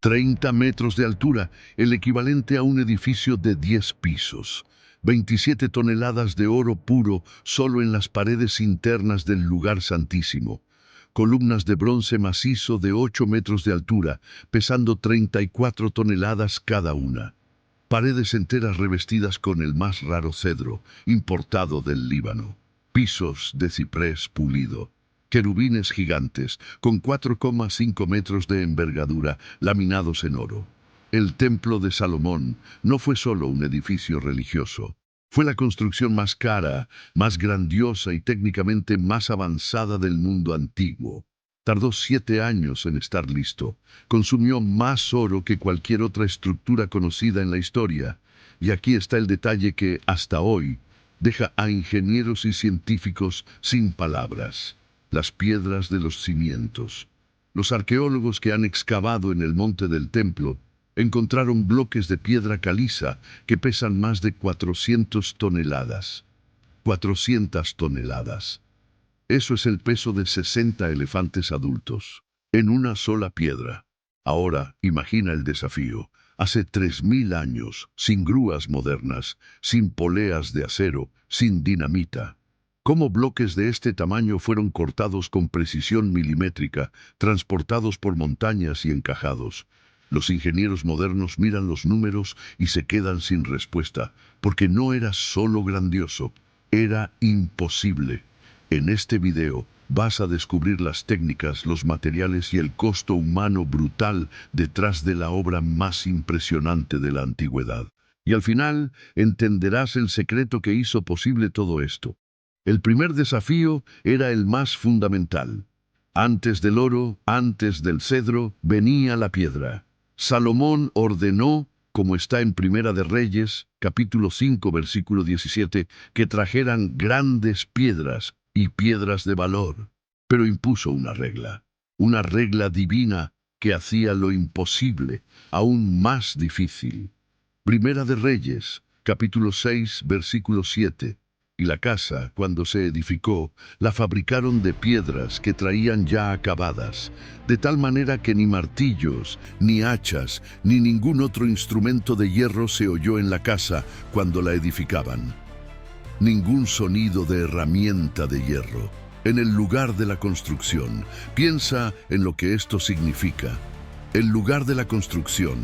30 metros de altura, el equivalente a un edificio de 10 pisos. 27 toneladas de oro puro solo en las paredes internas del lugar santísimo. Columnas de bronce macizo de 8 metros de altura, pesando 34 toneladas cada una. Paredes enteras revestidas con el más raro cedro, importado del Líbano. Pisos de ciprés pulido. Querubines gigantes, con 4,5 metros de envergadura, laminados en oro. El Templo de Salomón no fue solo un edificio religioso. Fue la construcción más cara, más grandiosa y técnicamente más avanzada del mundo antiguo. Tardó 7 años en estar listo. Consumió más oro que cualquier otra estructura conocida en la historia. Y aquí está el detalle que, hasta hoy, deja a ingenieros y científicos sin palabras. Las piedras de los cimientos. Los arqueólogos que han excavado en el monte del templo encontraron bloques de piedra caliza que pesan más de 400 toneladas. 400 toneladas. Eso es el peso de 60 elefantes adultos, en una sola piedra. Ahora, imagina el desafío. Hace 3000 años, sin grúas modernas, sin poleas de acero, sin dinamita. ¿Cómo bloques de este tamaño fueron cortados con precisión milimétrica, transportados por montañas y encajados? Los ingenieros modernos miran los números y se quedan sin respuesta, porque no era solo grandioso, era imposible. En este video vas a descubrir las técnicas, los materiales y el costo humano brutal detrás de la obra más impresionante de la antigüedad. Y al final entenderás el secreto que hizo posible todo esto. El primer desafío era el más fundamental. Antes del oro, antes del cedro, venía la piedra. Salomón ordenó, como está en Primera de Reyes, capítulo 5, versículo 17, que trajeran grandes piedras y piedras de valor. Pero impuso una regla divina que hacía lo imposible aún más difícil. Primera de Reyes, capítulo 6, versículo 7. Y la casa, cuando se edificó, la fabricaron de piedras que traían ya acabadas, de tal manera que ni martillos, ni hachas, ni ningún otro instrumento de hierro se oyó en la casa cuando la edificaban. Ningún sonido de herramienta de hierro. En el lugar de la construcción, piensa en lo que esto significa. El lugar de la construcción,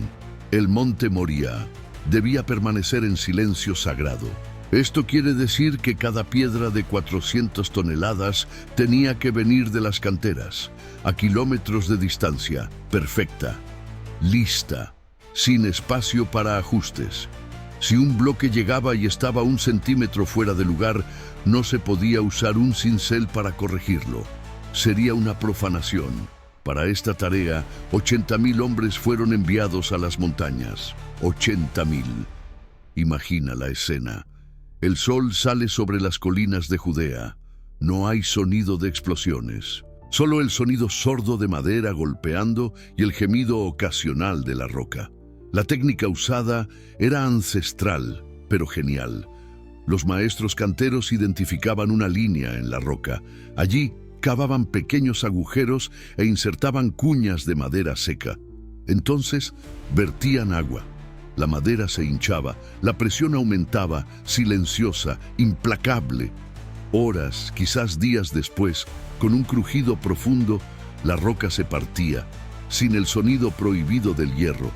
el monte Moría, debía permanecer en silencio sagrado. Esto quiere decir que cada piedra de 400 toneladas tenía que venir de las canteras, a kilómetros de distancia, perfecta, lista, sin espacio para ajustes. Si un bloque llegaba y estaba 1 centímetro fuera de lugar, no se podía usar un cincel para corregirlo. Sería una profanación. Para esta tarea, 80.000 hombres fueron enviados a las montañas. 80.000. Imagina la escena. El sol sale sobre las colinas de Judea. No hay sonido de explosiones. Solo el sonido sordo de madera golpeando y el gemido ocasional de la roca. La técnica usada era ancestral, pero genial. Los maestros canteros identificaban una línea en la roca. Allí cavaban pequeños agujeros e insertaban cuñas de madera seca. Entonces vertían agua. La madera se hinchaba, la presión aumentaba, silenciosa, implacable. Horas, quizás días después, con un crujido profundo, la roca se partía, sin el sonido prohibido del hierro.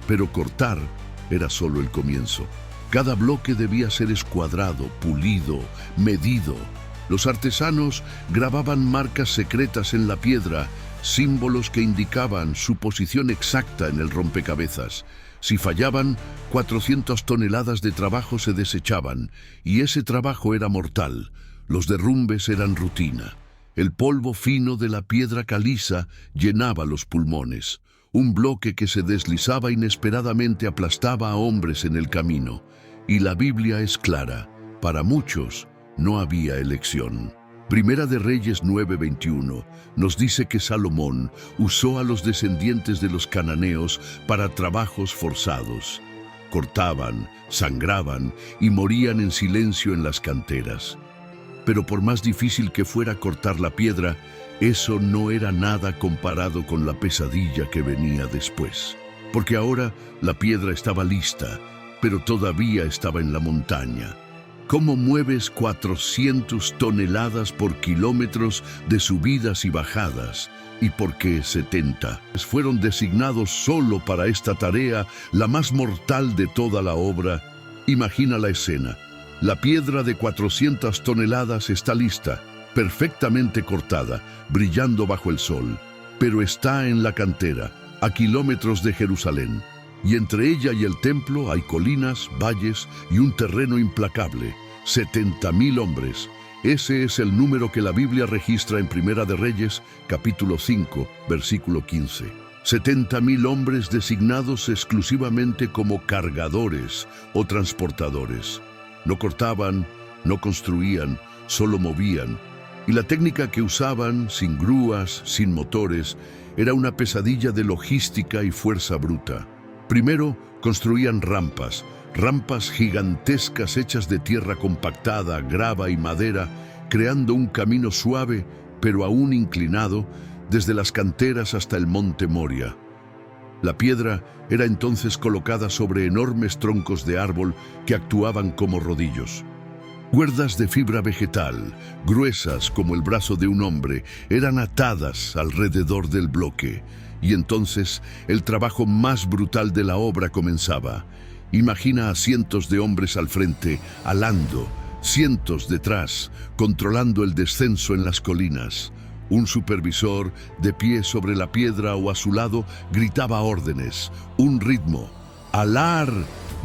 Pero cortar era solo el comienzo. Cada bloque debía ser escuadrado, pulido, medido. Los artesanos grababan marcas secretas en la piedra, símbolos que indicaban su posición exacta en el rompecabezas. Si fallaban, 400 toneladas de trabajo se desechaban, y ese trabajo era mortal. Los derrumbes eran rutina. El polvo fino de la piedra caliza llenaba los pulmones. Un bloque que se deslizaba inesperadamente aplastaba a hombres en el camino. Y la Biblia es clara. Para muchos, no había elección. Primera de Reyes 9:21 nos dice que Salomón usó a los descendientes de los cananeos para trabajos forzados. Cortaban, sangraban y morían en silencio en las canteras. Pero por más difícil que fuera cortar la piedra, eso no era nada comparado con la pesadilla que venía después. porque ahora la piedra estaba lista, pero todavía estaba en la montaña. ¿Cómo mueves 400 toneladas por kilómetros de subidas y bajadas? ¿Y por qué 70? Fueron designados solo para esta tarea, la más mortal de toda la obra. Imagina la escena. La piedra de 400 toneladas está lista, perfectamente cortada, brillando bajo el sol, pero está en la cantera, a kilómetros de Jerusalén. Y entre ella y el templo hay colinas, valles y un terreno implacable. 70.000 hombres. Ese es el número que la Biblia registra en Primera de Reyes, capítulo 5, versículo 15. 70.000 hombres designados exclusivamente como cargadores o transportadores. No cortaban, no construían, solo movían. Y la técnica que usaban, sin grúas, sin motores, era una pesadilla de logística y fuerza bruta. Primero, construían rampas gigantescas hechas de tierra compactada, grava y madera, creando un camino suave, pero aún inclinado, desde las canteras hasta el monte Moria. La piedra era entonces colocada sobre enormes troncos de árbol que actuaban como rodillos. Cuerdas de fibra vegetal, gruesas como el brazo de un hombre, eran atadas alrededor del bloque. Y entonces el trabajo más brutal de la obra comenzaba. Imagina a cientos de hombres al frente, alando, cientos detrás, controlando el descenso en las colinas. Un supervisor, de pie sobre la piedra o a su lado, gritaba órdenes, un ritmo. ¡Alar!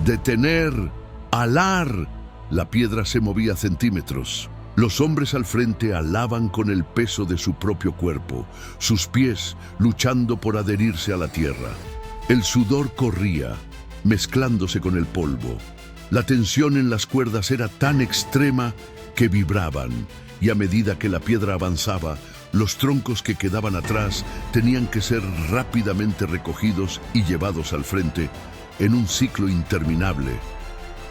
¡Detener! ¡Alar! La piedra se movía centímetros. Los hombres al frente alaban con el peso de su propio cuerpo, sus pies luchando por adherirse a la tierra. El sudor corría, mezclándose con el polvo. La tensión en las cuerdas era tan extrema que vibraban, y a medida que la piedra avanzaba, los troncos que quedaban atrás tenían que ser rápidamente recogidos y llevados al frente en un ciclo interminable.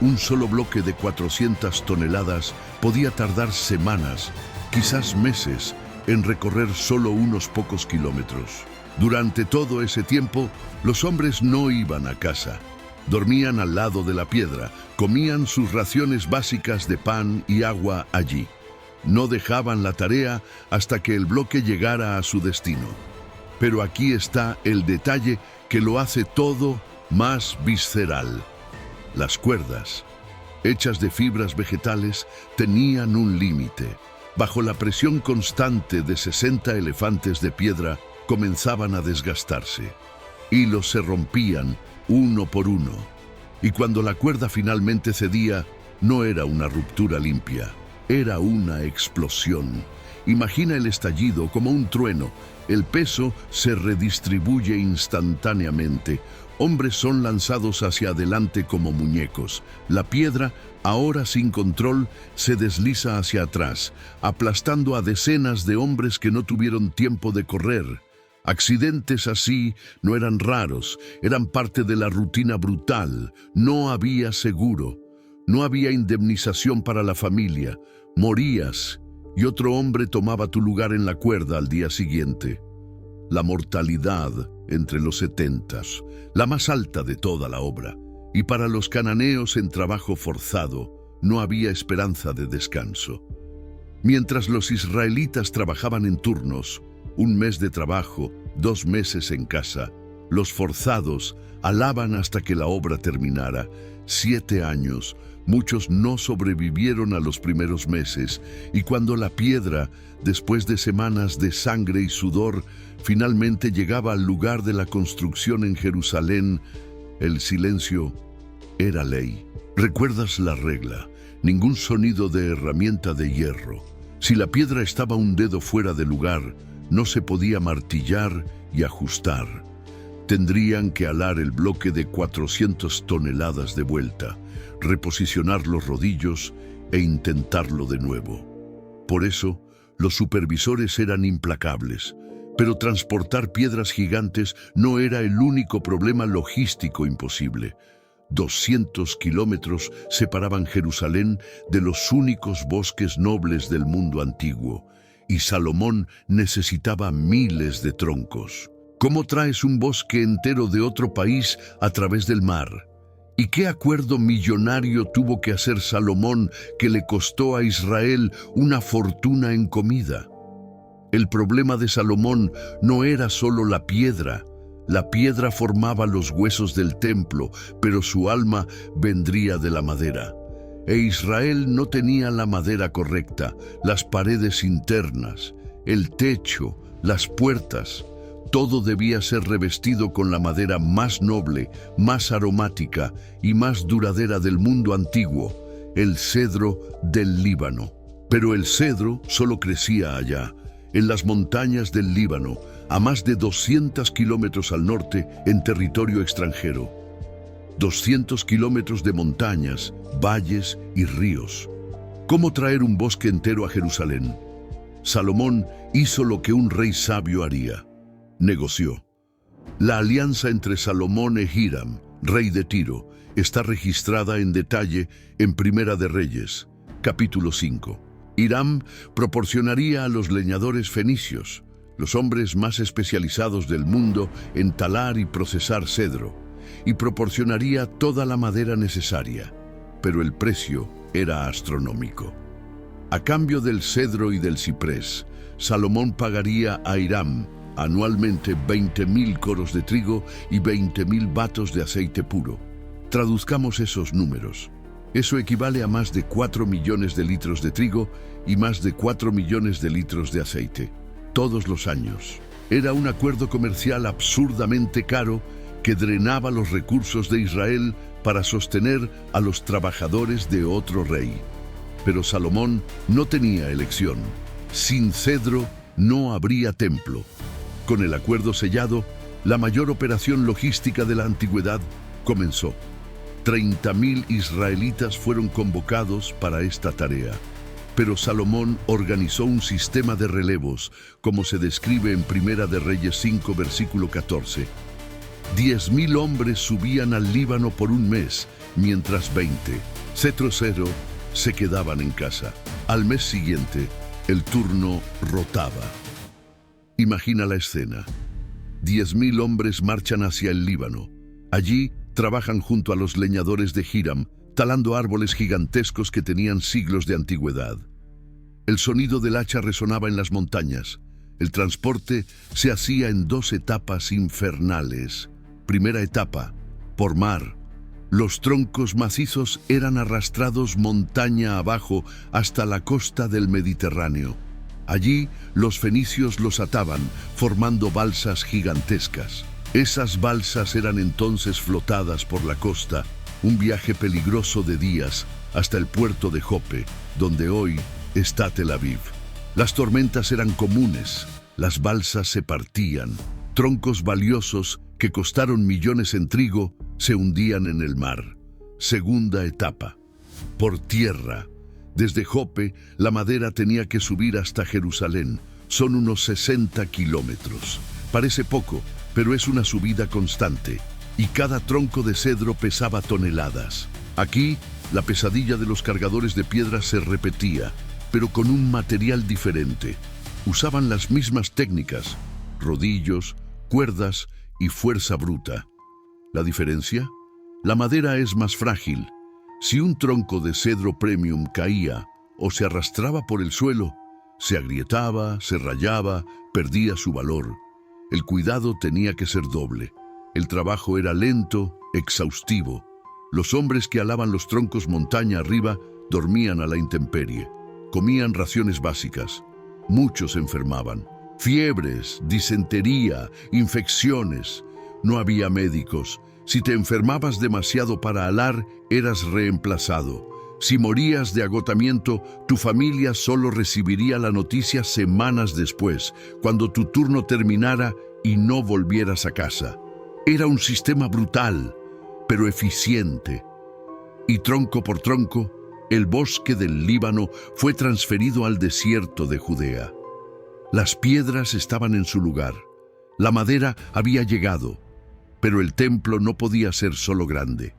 Un solo bloque de 400 toneladas podía tardar semanas, quizás meses, en recorrer solo unos pocos kilómetros. Durante todo ese tiempo, los hombres no iban a casa. Dormían al lado de la piedra, comían sus raciones básicas de pan y agua allí. No dejaban la tarea hasta que el bloque llegara a su destino. Pero aquí está el detalle que lo hace todo más visceral. Las cuerdas, hechas de fibras vegetales, tenían un límite. Bajo la presión constante de 60 elefantes de piedra, comenzaban a desgastarse. Hilos se rompían uno por uno. Y cuando la cuerda finalmente cedía, no era una ruptura limpia, era una explosión. Imagina el estallido como un trueno. El peso se redistribuye instantáneamente. Hombres son lanzados hacia adelante como muñecos. La piedra, ahora sin control, se desliza hacia atrás, aplastando a decenas de hombres que no tuvieron tiempo de correr. Accidentes así no eran raros, eran parte de la rutina brutal. No había seguro, no había indemnización para la familia. Morías y otro hombre tomaba tu lugar en la cuerda al día siguiente. La mortalidad entre los 70, la más alta de toda la obra. Y para los cananeos en trabajo forzado, no había esperanza de descanso. Mientras los israelitas trabajaban en turnos, un mes de trabajo, 2 meses en casa, los forzados alaban hasta que la obra terminara. 7 años, muchos no sobrevivieron a los primeros meses, y cuando la piedra, después de semanas de sangre y sudor, finalmente llegaba al lugar de la construcción en Jerusalén, el silencio era ley. ¿Recuerdas la regla? Ningún sonido de herramienta de hierro. Si la piedra estaba un dedo fuera de lugar, no se podía martillar y ajustar. Tendrían que alar el bloque de 400 toneladas de vuelta, reposicionar los rodillos e intentarlo de nuevo. Por eso, los supervisores eran implacables. Pero transportar piedras gigantes no era el único problema logístico imposible. 200 kilómetros separaban Jerusalén de los únicos bosques nobles del mundo antiguo, y Salomón necesitaba miles de troncos. ¿Cómo traes un bosque entero de otro país a través del mar? ¿Y qué acuerdo millonario tuvo que hacer Salomón que le costó a Israel una fortuna en comida? El problema de Salomón no era solo la piedra. La piedra formaba los huesos del templo, pero su alma vendría de la madera. E Israel no tenía la madera correcta, las paredes internas, el techo, las puertas. Todo debía ser revestido con la madera más noble, más aromática y más duradera del mundo antiguo, el cedro del Líbano. Pero el cedro solo crecía allá, en las montañas del Líbano, a más de 200 kilómetros al norte, en territorio extranjero. 200 kilómetros de montañas, valles y ríos. ¿Cómo traer un bosque entero a Jerusalén? Salomón hizo lo que un rey sabio haría. Negoció. La alianza entre Salomón e Hiram, rey de Tiro, está registrada en detalle en Primera de Reyes, capítulo 5. Hiram proporcionaría a los leñadores fenicios, los hombres más especializados del mundo en talar y procesar cedro, y proporcionaría toda la madera necesaria, pero el precio era astronómico. A cambio del cedro y del ciprés, Salomón pagaría a Hiram anualmente 20.000 coros de trigo y 20.000 batos de aceite puro. Traduzcamos esos números. Eso equivale a más de 4 millones de litros de trigo y más de 4 millones de litros de aceite, todos los años. Era un acuerdo comercial absurdamente caro que drenaba los recursos de Israel para sostener a los trabajadores de otro rey. Pero Salomón no tenía elección. Sin cedro no habría templo. Con el acuerdo sellado, la mayor operación logística de la antigüedad comenzó. 30.000 israelitas fueron convocados para esta tarea. Pero Salomón organizó un sistema de relevos, como se describe en Primera de Reyes 5, versículo 14. 10.000 hombres subían al Líbano por un mes, mientras 20, cetro cero, se quedaban en casa. Al mes siguiente, el turno rotaba. Imagina la escena. 10.000 hombres marchan hacia el Líbano. Allí trabajan junto a los leñadores de Hiram, talando árboles gigantescos que tenían siglos de antigüedad. El sonido del hacha resonaba en las montañas. El transporte se hacía en 2 etapas infernales. Primera etapa, por mar. Los troncos macizos eran arrastrados montaña abajo hasta la costa del Mediterráneo. Allí los fenicios los ataban, formando balsas gigantescas. Esas balsas eran entonces flotadas por la costa, un viaje peligroso de días hasta el puerto de Jope, donde hoy está Tel Aviv. Las tormentas eran comunes, las balsas se partían, troncos valiosos que costaron millones en trigo se hundían en el mar. Segunda etapa, por tierra. Desde Jope, la madera tenía que subir hasta Jerusalén. Son unos 60 kilómetros. Parece poco, pero es una subida constante. Y cada tronco de cedro pesaba toneladas. Aquí, la pesadilla de los cargadores de piedra se repetía, pero con un material diferente. Usaban las mismas técnicas, rodillos, cuerdas y fuerza bruta. ¿La diferencia? La madera es más frágil. Si un tronco de cedro premium caía o se arrastraba por el suelo, se agrietaba, se rayaba, perdía su valor. El cuidado tenía que ser doble. El trabajo era lento, exhaustivo. Los hombres que alaban los troncos montaña arriba dormían a la intemperie. Comían raciones básicas. Muchos enfermaban. Fiebres, disentería, infecciones. No había médicos. Si te enfermabas demasiado para alar, eras reemplazado. Si morías de agotamiento, tu familia solo recibiría la noticia semanas después, cuando tu turno terminara y no volvieras a casa. Era un sistema brutal, pero eficiente. Y tronco por tronco, el bosque del Líbano fue transferido al desierto de Judea. Las piedras estaban en su lugar. La madera había llegado. Pero el templo no podía ser solo grande.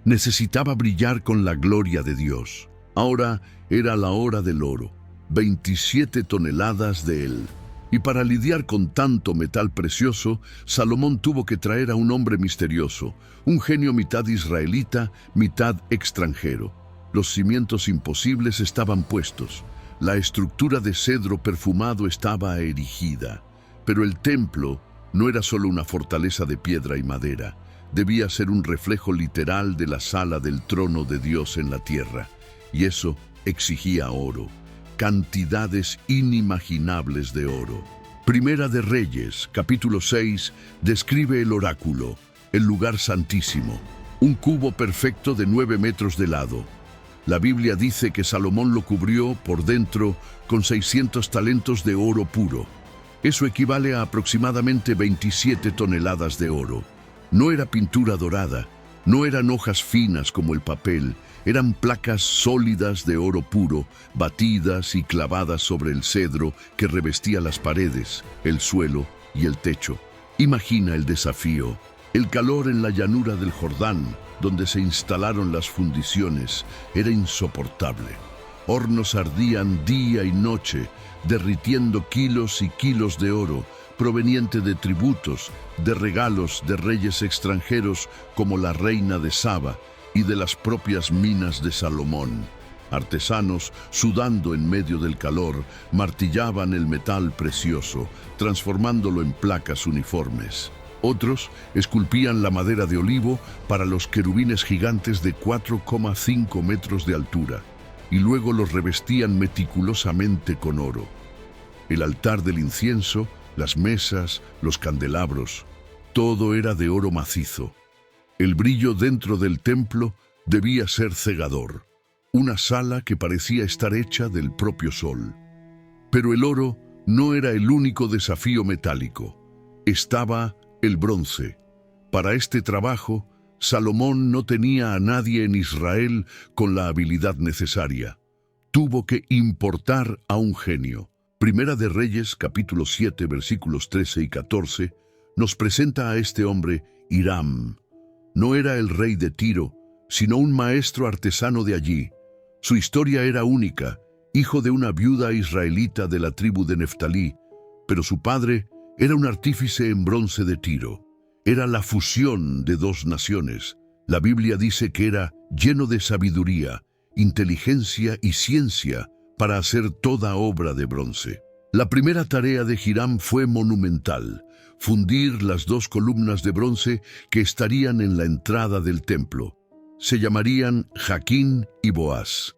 Necesitaba brillar con la gloria de Dios. Ahora era la hora del oro, 27 toneladas de él. Y para lidiar con tanto metal precioso, Salomón tuvo que traer a un hombre misterioso, un genio mitad israelita, mitad extranjero. Los cimientos imposibles estaban puestos. La estructura de cedro perfumado estaba erigida. Pero el templo no era solo una fortaleza de piedra y madera. Debía ser un reflejo literal de la sala del trono de Dios en la tierra. Y eso exigía oro. Cantidades inimaginables de oro. Primera de Reyes, capítulo 6, describe el oráculo, el lugar santísimo, un cubo perfecto de 9 metros de lado. La Biblia dice que Salomón lo cubrió por dentro con 600 talentos de oro puro. Eso equivale a aproximadamente 27 toneladas de oro. No era pintura dorada, no eran hojas finas como el papel, eran placas sólidas de oro puro, batidas y clavadas sobre el cedro que revestía las paredes, el suelo y el techo. Imagina el desafío, el calor en la llanura del Jordán, donde se instalaron las fundiciones, era insoportable. Hornos ardían día y noche, derritiendo kilos y kilos de oro, proveniente de tributos, de regalos de reyes extranjeros como la reina de Saba, y de las propias minas de Salomón. Artesanos, sudando en medio del calor, martillaban el metal precioso, transformándolo en placas uniformes. Otros esculpían la madera de olivo para los querubines gigantes de 4,5 metros de altura, y luego los revestían meticulosamente con oro. El altar del incienso, las mesas, los candelabros, todo era de oro macizo. El brillo dentro del templo debía ser cegador, una sala que parecía estar hecha del propio sol. Pero el oro no era el único desafío metálico. Estaba el bronce. Para este trabajo, Salomón no tenía a nadie en Israel con la habilidad necesaria. Tuvo que importar a un genio. Primera de Reyes, capítulo 7, versículos 13 y 14, nos presenta a este hombre, Hiram. No era el rey de Tiro, sino un maestro artesano de allí. Su historia era única, hijo de una viuda israelita de la tribu de Neftalí, pero su padre era un artífice en bronce de Tiro. Era la fusión de dos naciones. La Biblia dice que era lleno de sabiduría, inteligencia y ciencia para hacer toda obra de bronce. La primera tarea de Hiram fue monumental: fundir las 2 columnas de bronce que estarían en la entrada del templo. Se llamarían Jaquín y Boaz.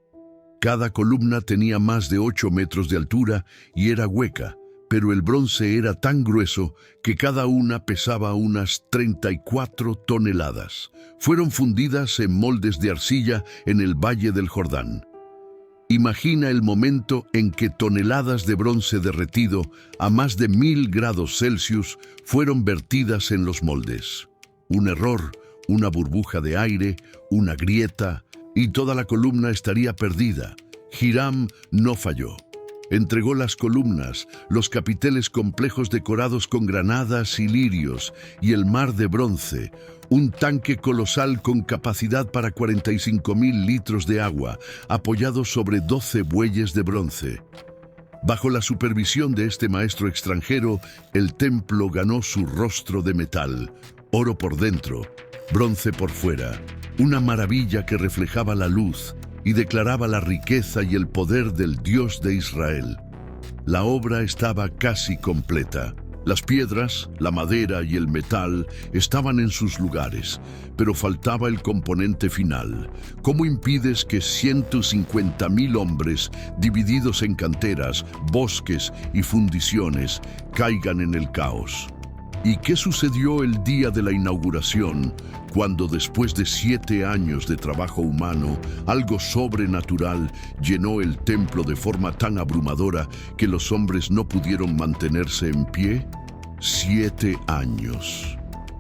Cada columna tenía más de 8 metros de altura y era hueca, pero el bronce era tan grueso que cada una pesaba unas 34 toneladas. Fueron fundidas en moldes de arcilla en el Valle del Jordán. Imagina el momento en que toneladas de bronce derretido a más de 1000 grados Celsius fueron vertidas en los moldes. Un error, una burbuja de aire, una grieta, y toda la columna estaría perdida. Hiram no falló. Entregó las columnas, los capiteles complejos decorados con granadas y lirios, y el mar de bronce, un tanque colosal con capacidad para 45.000 litros de agua, apoyado sobre 12 bueyes de bronce. Bajo la supervisión de este maestro extranjero, el templo ganó su rostro de metal, oro por dentro, bronce por fuera, una maravilla que reflejaba la luz y declaraba la riqueza y el poder del Dios de Israel. La obra estaba casi completa. Las piedras, la madera y el metal estaban en sus lugares, pero faltaba el componente final. ¿Cómo impides que 150.000 hombres, divididos en canteras, bosques y fundiciones, caigan en el caos? ¿Y qué sucedió el día de la inauguración, cuando después de 7 años de trabajo humano, algo sobrenatural llenó el templo de forma tan abrumadora que los hombres no pudieron mantenerse en pie? 7 años.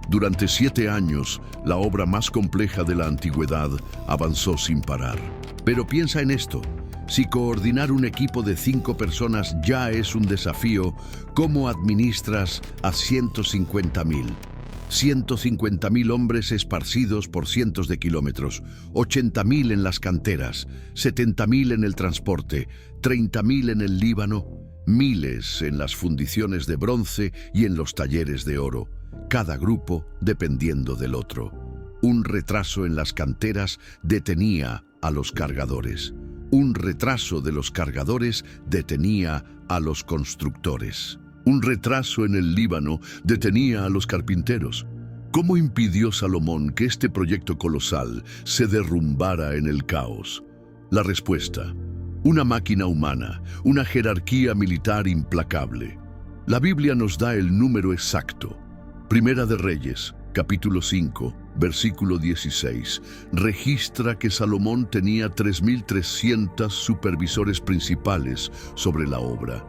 Durante 7 años, la obra más compleja de la antigüedad avanzó sin parar. Pero piensa en esto. Si coordinar un equipo de 5 personas ya es un desafío, ¿cómo administras a 150.000? 150.000 hombres esparcidos por cientos de kilómetros, 80.000 en las canteras, 70.000 en el transporte, 30.000 en el Líbano. miles en las fundiciones de bronce y en los talleres de oro, cada grupo dependiendo del otro. Un retraso en las canteras detenía a los cargadores. Un retraso de los cargadores detenía a los constructores. Un retraso en el Líbano detenía a los carpinteros. ¿Cómo impidió Salomón que este proyecto colosal se derrumbara en el caos? La respuesta: una máquina humana, una jerarquía militar implacable. La Biblia nos da el número exacto. Primera de Reyes, capítulo 5, versículo 16, registra que Salomón tenía 3.300 supervisores principales sobre la obra.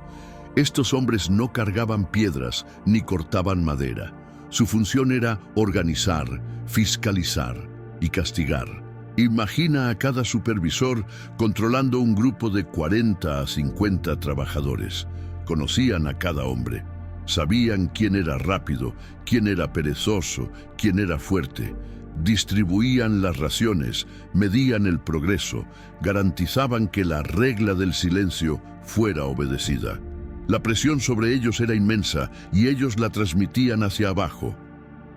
Estos hombres no cargaban piedras ni cortaban madera. Su función era organizar, fiscalizar y castigar. Imagina a cada supervisor controlando un grupo de 40 a 50 trabajadores. Conocían a cada hombre. Sabían quién era rápido, quién era perezoso, quién era fuerte. Distribuían las raciones, medían el progreso, garantizaban que la regla del silencio fuera obedecida. La presión sobre ellos era inmensa y ellos la transmitían hacia abajo.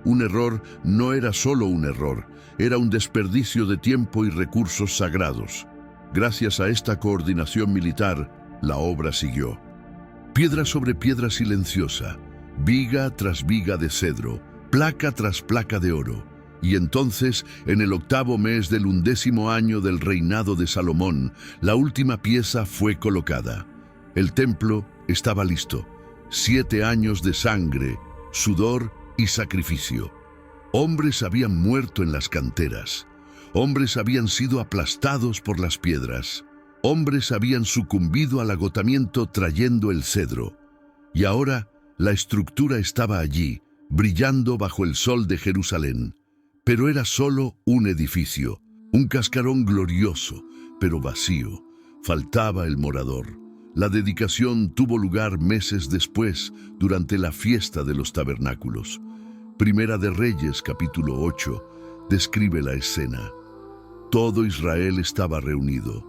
Un error no era solo un error, era un desperdicio de tiempo y recursos sagrados. Gracias a esta coordinación militar, la obra siguió. Piedra sobre piedra silenciosa, viga tras viga de cedro, placa tras placa de oro. Y entonces, en el 8º mes del 11º año del reinado de Salomón, la última pieza fue colocada. El templo estaba listo. 7 años de sangre, sudor y sacrificio. Hombres habían muerto en las canteras. Hombres habían sido aplastados por las piedras. Hombres habían sucumbido al agotamiento trayendo el cedro. Y ahora la estructura estaba allí, brillando bajo el sol de Jerusalén. Pero era solo un edificio, un cascarón glorioso, pero vacío. Faltaba el morador. La dedicación tuvo lugar meses después, durante la fiesta de los tabernáculos. Primera de Reyes, capítulo 8, describe la escena. Todo Israel estaba reunido.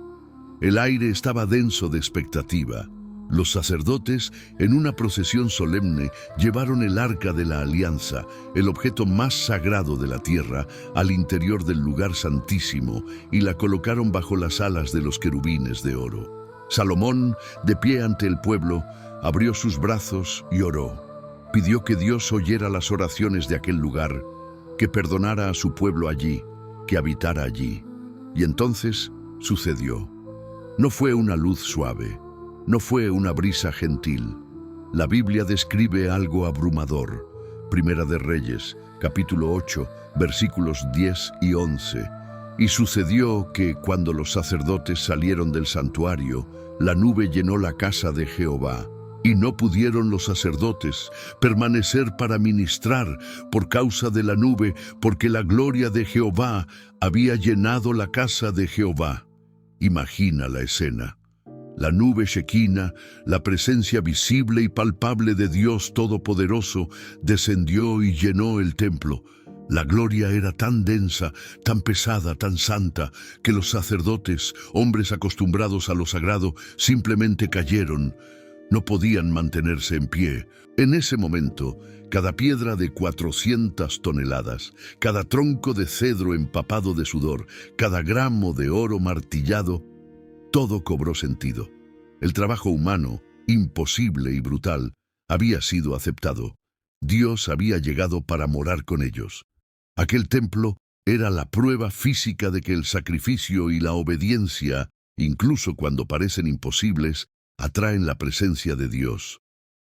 El aire estaba denso de expectativa. Los sacerdotes, en una procesión solemne, llevaron el arca de la alianza, el objeto más sagrado de la tierra, al interior del lugar santísimo y la colocaron bajo las alas de los querubines de oro. Salomón, de pie ante el pueblo, abrió sus brazos y oró. Pidió que Dios oyera las oraciones de aquel lugar, que perdonara a su pueblo allí, que habitara allí. Y entonces sucedió. No fue una luz suave, no fue una brisa gentil. La Biblia describe algo abrumador. Primera de Reyes, capítulo 8, versículos 10 y 11. Y sucedió que, cuando los sacerdotes salieron del santuario, la nube llenó la casa de Jehová. Y no pudieron los sacerdotes permanecer para ministrar por causa de la nube, porque la gloria de Jehová había llenado la casa de Jehová. Imagina la escena. La nube Shequina, la presencia visible y palpable de Dios Todopoderoso, descendió y llenó el templo. La gloria era tan densa, tan pesada, tan santa, que los sacerdotes, hombres acostumbrados a lo sagrado, simplemente cayeron. No podían mantenerse en pie. En ese momento, cada piedra de 400 toneladas, cada tronco de cedro empapado de sudor, cada gramo de oro martillado, todo cobró sentido. El trabajo humano, imposible y brutal, había sido aceptado. Dios había llegado para morar con ellos. Aquel templo era la prueba física de que el sacrificio y la obediencia, incluso cuando parecen imposibles, atraen la presencia de Dios.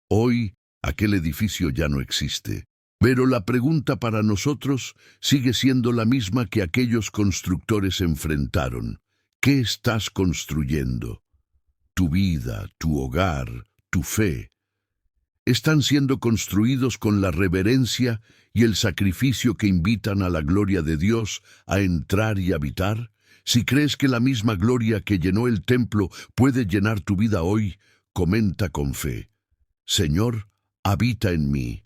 Hoy, aquel edificio ya no existe. Pero la pregunta para nosotros sigue siendo la misma que aquellos constructores enfrentaron. ¿Qué estás construyendo? Tu vida, tu hogar, tu fe. ¿Están siendo construidos con la reverencia y el sacrificio que invitan a la gloria de Dios a entrar y habitar? Si crees que la misma gloria que llenó el templo puede llenar tu vida hoy, comenta con fe: Señor, habita en mí.